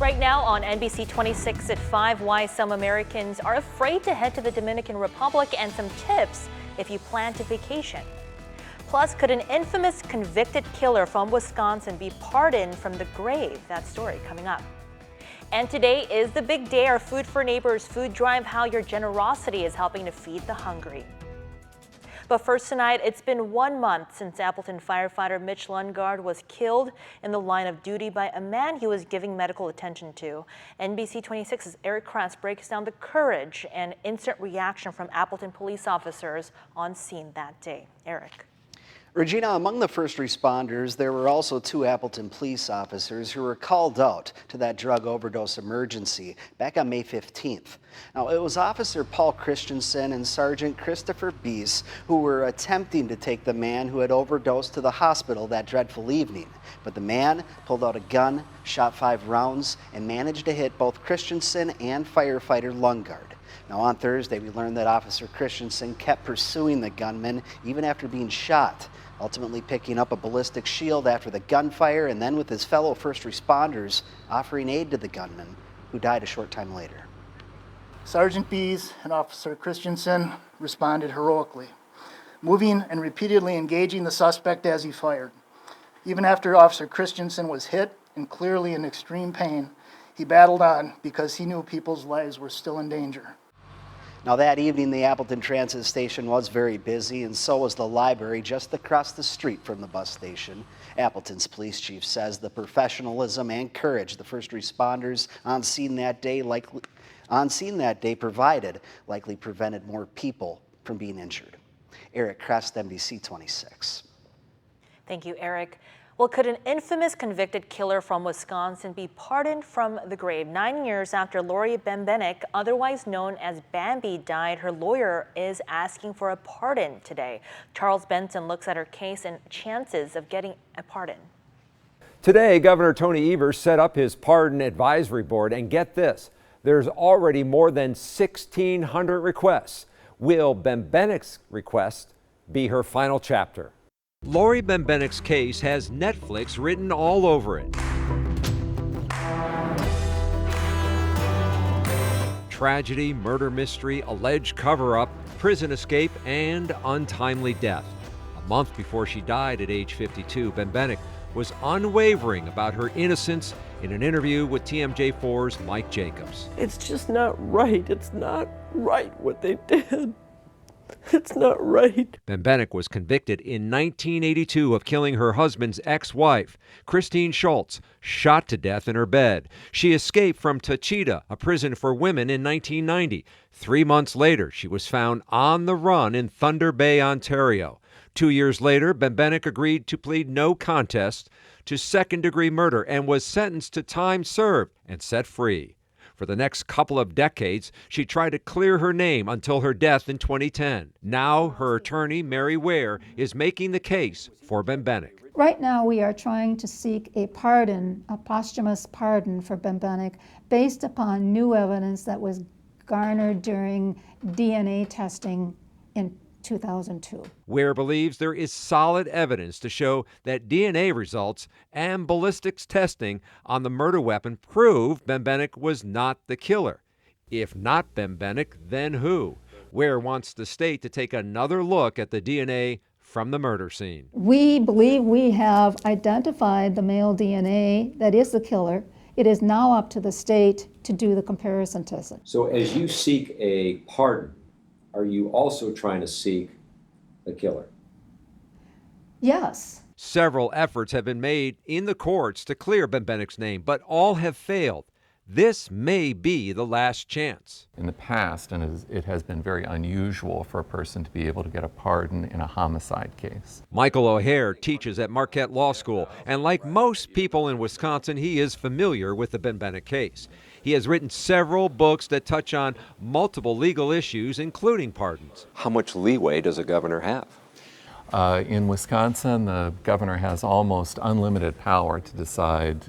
Right now on NBC 26 at 5, why some Americans are afraid to head to the Dominican Republic and some tips if you plan to vacation. Plus, could an infamous convicted killer from Wisconsin be pardoned from the grave? That story coming up. And today is the big day, our Food for Neighbors food drive, how your generosity is helping to feed the hungry. But first tonight, it's been 1 month since Appleton firefighter Mitch Lundgaard was killed in the line of duty by a man he was giving medical attention to. NBC 26's Eric Kress breaks down the courage and instant reaction from Appleton police officers on scene that day. Eric. Regina, among the first responders, there were also 2 Appleton police officers who were called out to that drug overdose emergency back on May 15th. Now, it was Officer Paul Christensen and Sergeant Christopher Beese who were attempting to take the man who had overdosed to the hospital that dreadful evening. But the man pulled out a gun, shot 5 rounds, and managed to hit both Christensen and firefighter Lundgaard. Now, on Thursday, we learned that Officer Christensen kept pursuing the gunman even after being shot, ultimately picking up a ballistic shield after the gunfire and then with his fellow first responders offering aid to the gunman, who died a short time later. Sergeant Bees and Officer Christensen responded heroically, moving and repeatedly engaging the suspect as he fired. Even after Officer Christensen was hit and clearly in extreme pain, he battled on because he knew people's lives were still in danger. Now, that evening, the Appleton Transit Station was very busy, and so was the library just across the street from the bus station. Appleton's police chief says the professionalism and courage the first responders on scene that day provided likely prevented more people from being injured. Eric Kress, NBC 26. Thank you, Eric. Well, could an infamous convicted killer from Wisconsin be pardoned from the grave? 9 years after Lori Bembenek, otherwise known as Bambi, died, her lawyer is asking for a pardon today. Charles Benson looks at her case and chances of getting a pardon. Today, Governor Tony Evers set up his pardon advisory board, and get this, there's already more than 1,600 requests. Will Bembenek's request be her final chapter? Lori Bembenek's case has Netflix written all over it. Tragedy, murder mystery, alleged cover-up, prison escape, and untimely death. A month before she died at age 52, Bembenek was unwavering about her innocence in an interview with TMJ4's Mike Jacobs. It's just not right. It's not right what they did. It's not right. Bembenek was convicted in 1982 of killing her husband's ex-wife, Christine Schultz, shot to death in her bed. She escaped from Tachita, a prison for women, in 1990. 3 months later, she was found on the run in Thunder Bay, Ontario. 2 years later, Bembenek agreed to plead no contest to second-degree murder and was sentenced to time served and set free. For the next couple of decades, she tried to clear her name until her death in 2010. Now, her attorney, Mary Ware, is making the case for Bembenek. Right now, we are trying to seek a pardon, a posthumous pardon for Bembenek, based upon new evidence that was garnered during DNA testing in 2002. Ware believes there is solid evidence to show that DNA results and ballistics testing on the murder weapon prove Bembenek was not the killer. If not Bembenek, then who? Ware wants the state to take another look at the DNA from the murder scene. We believe we have identified the male DNA that is the killer. It is now up to the state to do the comparison testing. So as you seek a pardon, are you also trying to seek the killer? Yes. Several efforts have been made in the courts to clear Bembenek's name, but all have failed. This may be the last chance. In the past, and it has been very unusual for a person to be able to get a pardon in a homicide case. Michael O'Hare teaches at Marquette Law School, and like most people in Wisconsin, he is familiar with the Bembenek case. He has written several books that touch on multiple legal issues, including pardons. How much leeway does a governor have? In Wisconsin, the governor has almost unlimited power to decide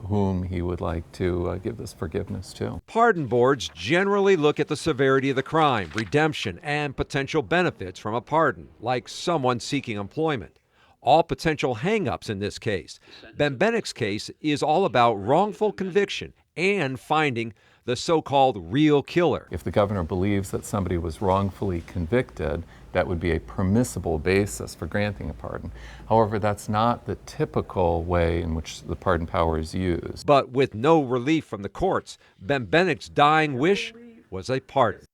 whom he would like to give this forgiveness to. Pardon boards generally look at the severity of the crime, redemption, and potential benefits from a pardon, like someone seeking employment. all potential hang-ups in this case. Bembenek's case is all about wrongful conviction and finding the so-called real killer. If the governor believes that somebody was wrongfully convicted, that would be a permissible basis for granting a pardon. However, that's not the typical way in which the pardon power is used. But with no relief from the courts, Bembenek's dying wish was a pardon.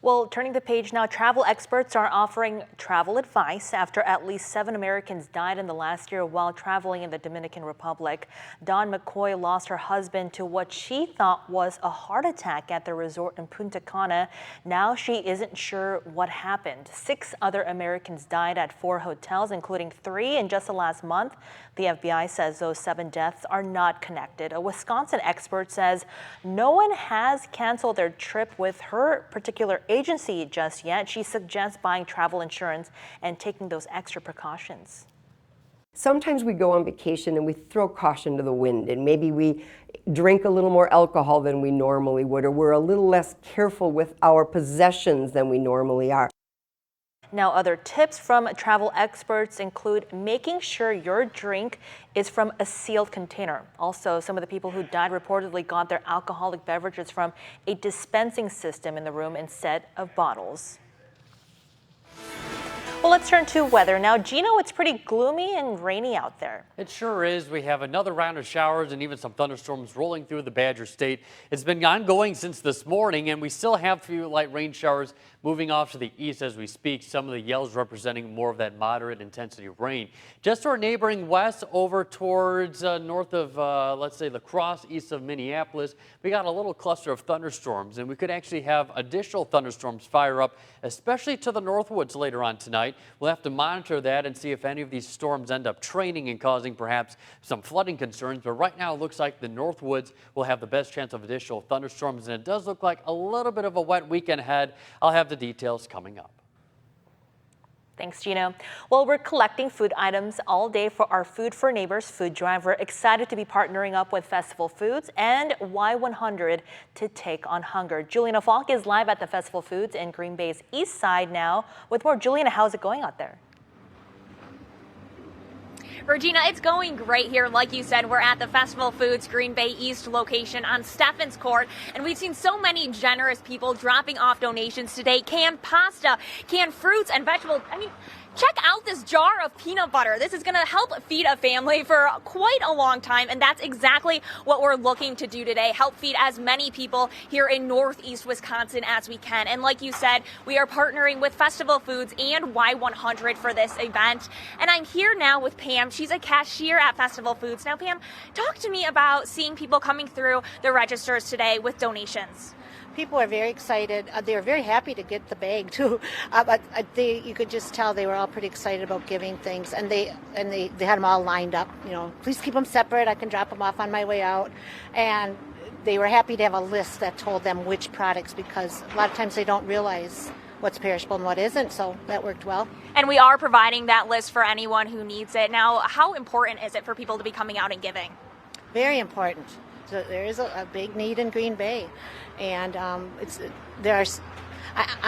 Well, turning the page now, travel experts are offering travel advice after at least 7 Americans died in the last year while traveling in the Dominican Republic. Dawn McCoy lost her husband to what she thought was a heart attack at the resort in Punta Cana. Now she isn't sure what happened. 6 other Americans died at 4 hotels, including 3 in just the last month. The FBI says those 7 deaths are not connected. A Wisconsin expert says no one has canceled their trip with her particular agency just yet. She suggests buying travel insurance and taking those extra precautions. Sometimes we go on vacation and we throw caution to the wind, and maybe we drink a little more alcohol than we normally would, or we're a little less careful with our possessions than we normally are. Now, other tips from travel experts include making sure your drink is from a sealed container. Also, some of the people who died reportedly got their alcoholic beverages from a dispensing system in the room instead of bottles. Well, let's turn to weather. Now, Gino, it's pretty gloomy and rainy out there. It sure is. We have another round of showers and even some thunderstorms rolling through the Badger State. It's been ongoing since this morning, and we still have a few light rain showers moving off to the east as we speak. Some of the yellows representing more of that moderate intensity rain. Just to our neighboring west over towards north of, let's say, La Crosse, east of Minneapolis, we got a little cluster of thunderstorms, and we could actually have additional thunderstorms fire up, especially to the Northwoods later on tonight. We'll have to monitor that and see if any of these storms end up training and causing perhaps some flooding concerns. But right now it looks like the Northwoods will have the best chance of additional thunderstorms, and it does look like a little bit of a wet weekend ahead. I'll have the details coming up. Thanks, Gino. Well, we're collecting food items all day for our Food for Neighbors food drive. We're excited to be partnering up with Festival Foods and Y100 to take on hunger. Juliana Falk is live at the Festival Foods in Green Bay's east side now with more. Juliana, how's it going out there? Regina, it's going great here. Like you said, we're at the Festival Foods Green Bay East location on Stephens Court, and we've seen so many generous people dropping off donations today. Canned pasta, canned fruits and vegetables. I mean, check out this jar of peanut butter. This is going to help feed a family for quite a long time, and that's exactly what we're looking to do today, help feed as many people here in Northeast Wisconsin as we can. And like you said, we are partnering with Festival Foods and Y100 for this event. And I'm here now with Pam. She's a cashier at Festival Foods. Now, Pam, talk to me about seeing people coming through the registers today with donations. People are very excited. They were very happy to get the bag too. But you could just tell they were all pretty excited about giving things, and they had them all lined up. You know, please keep them separate. I can drop them off on my way out, and they were happy to have a list that told them which products, because a lot of times they don't realize what's perishable and what isn't. So that worked well. And we are providing that list for anyone who needs it. Now, how important is it for people to be coming out and giving? Very important. So there is a big need in Green Bay, and I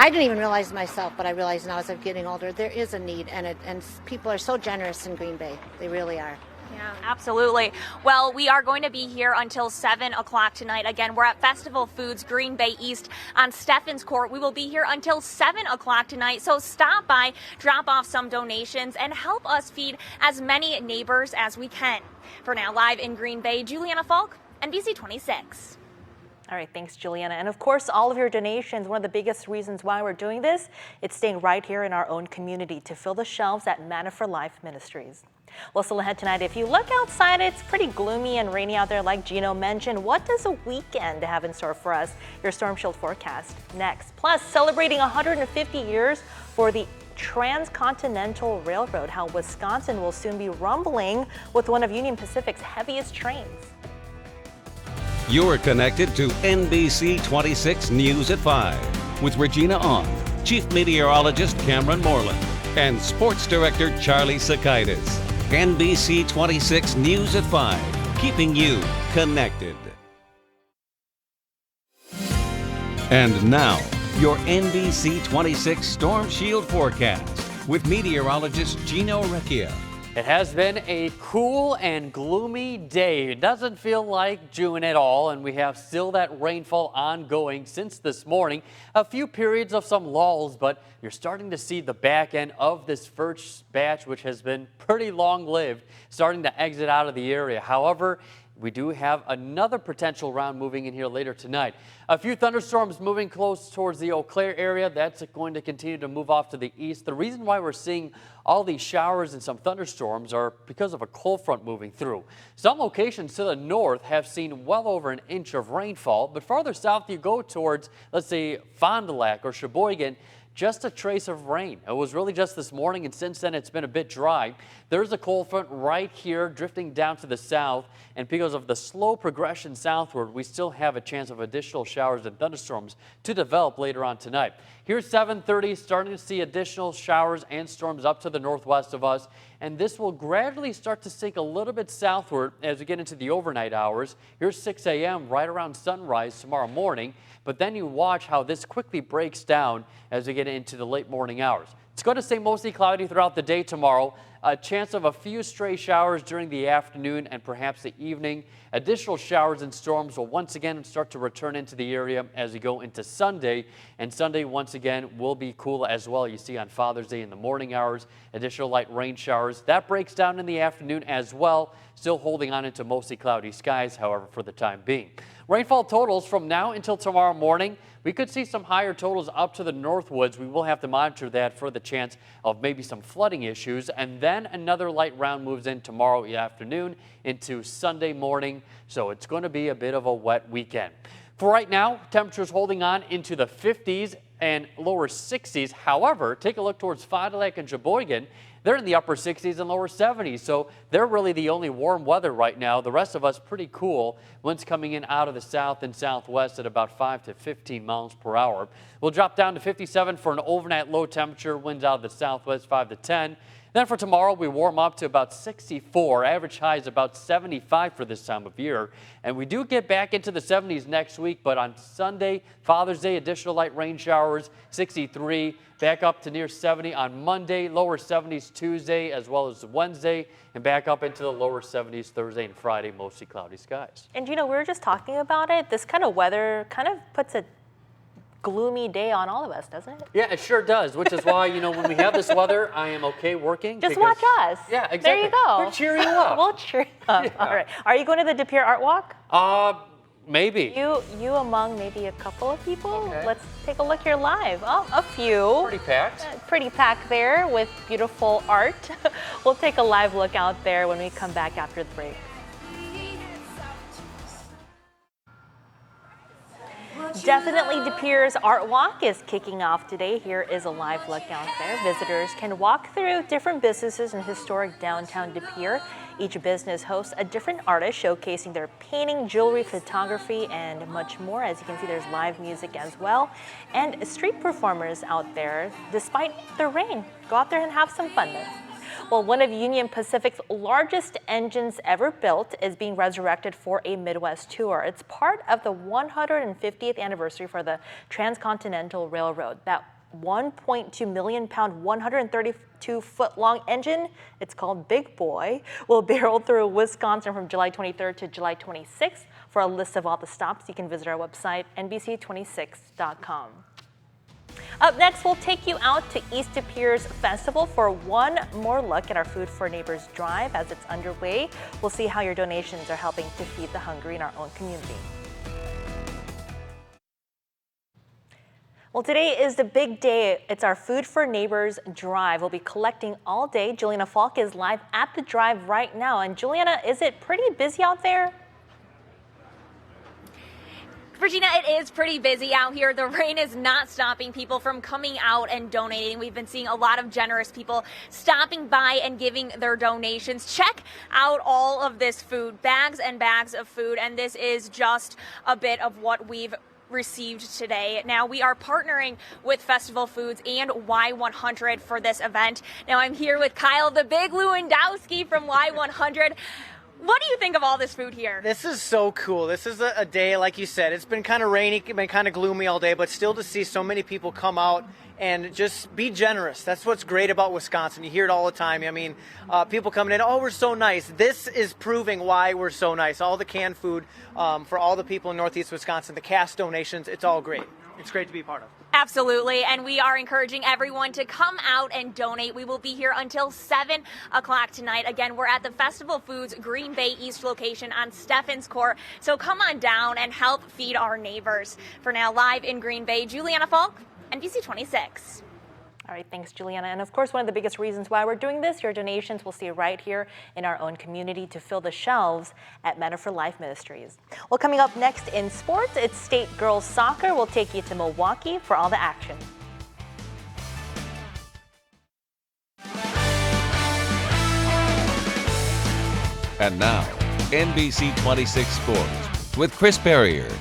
didn't even realize myself, but I realize now as I'm getting older, there is a need, and people are so generous in Green Bay. They really are. Yeah, absolutely. Well, we are going to be here until 7 o'clock tonight. Again, we're at Festival Foods Green Bay East on Stephens Court. We will be here until 7 o'clock tonight. So stop by, drop off some donations, and help us feed as many neighbors as we can. For now, live in Green Bay, Juliana Falk, NBC 26. All right, thanks, Juliana. And of course, all of your donations, one of the biggest reasons why we're doing this, it's staying right here in our own community to fill the shelves at Manna for Life Ministries. Well, still ahead tonight, if you look outside, it's pretty gloomy and rainy out there like Gino mentioned. What does a weekend have in store for us? Your Storm Shield forecast next. Plus, celebrating 150 years for the Transcontinental Railroad, how Wisconsin will soon be rumbling with one of Union Pacific's heaviest trains. You're connected to NBC 26 News at 5 with Regina Ong, Chief Meteorologist Cameron Moreland, and Sports Director Charlie Sakaitis. NBC 26 News at 5, keeping you connected. And now, your NBC 26 Storm Shield forecast with meteorologist Gino Recchia. It has been a cool and gloomy day. It doesn't feel like June at all, and we have still that rainfall ongoing since this morning. A few periods of some lulls, but you're starting to see the back end of this first batch, which has been pretty long-lived, starting to exit out of the area. However, we do have another potential round moving in here later tonight. A few thunderstorms moving close towards the Eau Claire area. That's going to continue to move off to the east. The reason why we're seeing all these showers and some thunderstorms are because of a cold front moving through. Some locations to the north have seen well over an inch of rainfall, but farther south you go towards, let's say, Fond du Lac or Sheboygan, just a trace of rain. It was really just this morning, and since then it's been a bit dry. There's a cold front right here drifting down to the south, and because of the slow progression southward, we still have a chance of additional showers and thunderstorms to develop later on tonight. Here's 7:30, starting to see additional showers and storms up to the northwest of us, and this will gradually start to sink a little bit southward as we get into the overnight hours. Here's 6 a.m. right around sunrise tomorrow morning, but then you watch how this quickly breaks down as we get into the late morning hours. It's going to stay mostly cloudy throughout the day tomorrow. A chance of a few stray showers during the afternoon and perhaps the evening. Additional showers and storms will once again start to return into the area as we go into Sunday. And Sunday, once again, will be cool as well. You see on Father's Day in the morning hours, additional light rain showers. That breaks down in the afternoon as well. Still holding on into mostly cloudy skies, however, for the time being. Rainfall totals from now until tomorrow morning. We could see some higher totals up to the Northwoods. We will have to monitor that for the chance of maybe some flooding issues. And then another light round moves in tomorrow afternoon into Sunday morning. So it's going to be a bit of a wet weekend. For right now, temperatures holding on into the 50s and lower 60s. However, take a look towards Fond du Lac and Sheboygan. They're in the upper 60s and lower 70s, so they're really the only warm weather right now. The rest of us pretty cool. Winds coming in out of the south and southwest at about 5 to 15 miles per hour. We'll drop down to 57 for an overnight low temperature. Winds out of the southwest 5 to 10. Then for tomorrow, we warm up to about 64. Average high is about 75 for this time of year. And we do get back into the 70s next week, but on Sunday, Father's Day, additional light rain showers, 63. Back up to near 70 on Monday, lower 70s Tuesday as well as Wednesday, and back up into the lower 70s Thursday and Friday, mostly cloudy skies. And you know, we were just talking about it. This kind of weather kind of puts a gloomy day on all of us, doesn't it? Yeah, it sure does, which is why, you know, when we have this weather, I am okay working. Just watch us. Yeah, exactly. There you go. We'll cheer you up. We'll cheer you up. Yeah. All right. Are you going to the De Pere Art Walk? Maybe. You among maybe a couple of people? Okay. Let's take a look here live. Oh, a few. Pretty packed. Pretty packed there with beautiful art. We'll take a live look out there when we come back after the break. Definitely De Pere's Art Walk is kicking off today. Here is a live look out there. Visitors can walk through different businesses in historic downtown De Pere. Each business hosts a different artist showcasing their painting, jewelry, photography, and much more. As you can see, there's live music as well. And street performers out there, despite the rain. Go out there and have some fun there. Well, one of Union Pacific's largest engines ever built is being resurrected for a Midwest tour. It's part of the 150th anniversary for the Transcontinental Railroad. That 1.2 million pound, 132-foot-long engine, it's called Big Boy, will barrel through Wisconsin from July 23rd to July 26th. For a list of all the stops, you can visit our website, NBC26.com. Up next, we'll take you out to East De Pere's festival for one more look at our Food for Neighbors drive as it's underway. We'll see how your donations are helping to feed the hungry in our own community. Well, today is the big day. It's our Food for Neighbors drive. We'll be collecting all day. Juliana Falk is live at the drive right now. And Juliana, is it pretty busy out there? Regina, it is pretty busy out here. The rain is not stopping people from coming out and donating. We've been seeing a lot of generous people stopping by and giving their donations. Check out all of this food, bags and bags of food, and this is just a bit of what we've received today. Now, we are partnering with Festival Foods and Y100 for this event. Now, I'm here with Kyle the Big Lewandowski from Y100. What do you think of all this food here? This is so cool. This is a day, like you said, it's been kind of rainy, it's been kind of gloomy all day, but still to see so many people come out and just be generous. That's what's great about Wisconsin. You hear it all the time. I mean, people coming in, oh, we're so nice. This is proving why we're so nice. All the canned food for all the people in Northeast Wisconsin, the cast donations, it's all great. It's great to be a part of. Absolutely, and we are encouraging everyone to come out and donate. We will be here until 7 o'clock tonight. Again, we're at the Festival Foods Green Bay East location on Stephens Court. So come on down and help feed our neighbors. For now, live in Green Bay, Juliana Falk, NBC 26. All right, thanks, Juliana. And of course, one of the biggest reasons why we're doing this, your donations we'll see right here in our own community to fill the shelves at Men Are for Life Ministries. Well, coming up next in sports, it's State Girls Soccer. We'll take you to Milwaukee for all the action. And now, NBC 26 Sports with Chris Barrier.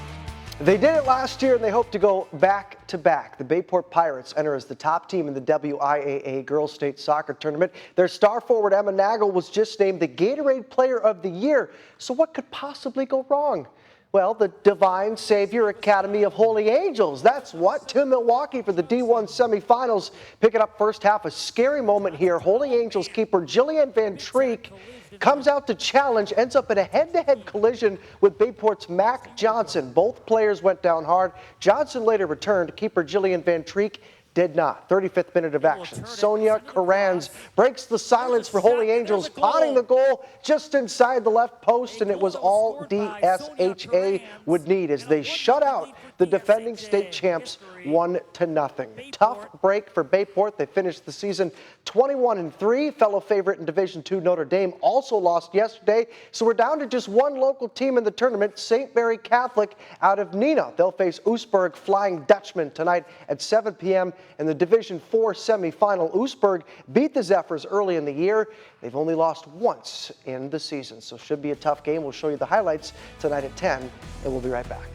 They did it last year, and they hope to go back-to-back. The Bayport Pirates enter as the top team in the WIAA Girls State Soccer Tournament. Their star forward, Emma Nagel, was just named the Gatorade Player of the Year. So what could possibly go wrong? Well, the Divine Savior Academy of Holy Angels. That's what. To Milwaukee for the D1 semifinals. Picking up first half, a scary moment here. Holy Angels keeper Jillian Van Treek comes out to challenge, ends up in a head-to-head collision with Bayport's Mac Johnson. Both players went down hard. Johnson later returned. Keeper Jillian Van Treek did not. 35th minute of action. Sonia Carranz breaks the silence for Holy Angels, potting the goal just inside the left post, and it was all DSHA would need as they shut out the defending state champs 1-0. Tough break for Bayport. They finished the season 21-3. Fellow favorite in Division II Notre Dame also lost yesterday, so we're down to just one local team in the tournament, St. Mary Catholic out of Neenah. They'll face Oostburg Flying Dutchman tonight at 7 p.m. in the Division IV semifinal. Oostburg beat the Zephyrs early in the year. They've only lost once in the season, so should be a tough game. We'll show you the highlights tonight at 10, and we'll be right back.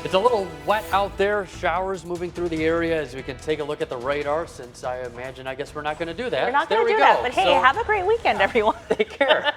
It's a little wet out there, showers moving through the area as we can take a look at the radar, since I guess we're not going to do that. We're not going to do that, but hey, have a great weekend, everyone. Take care.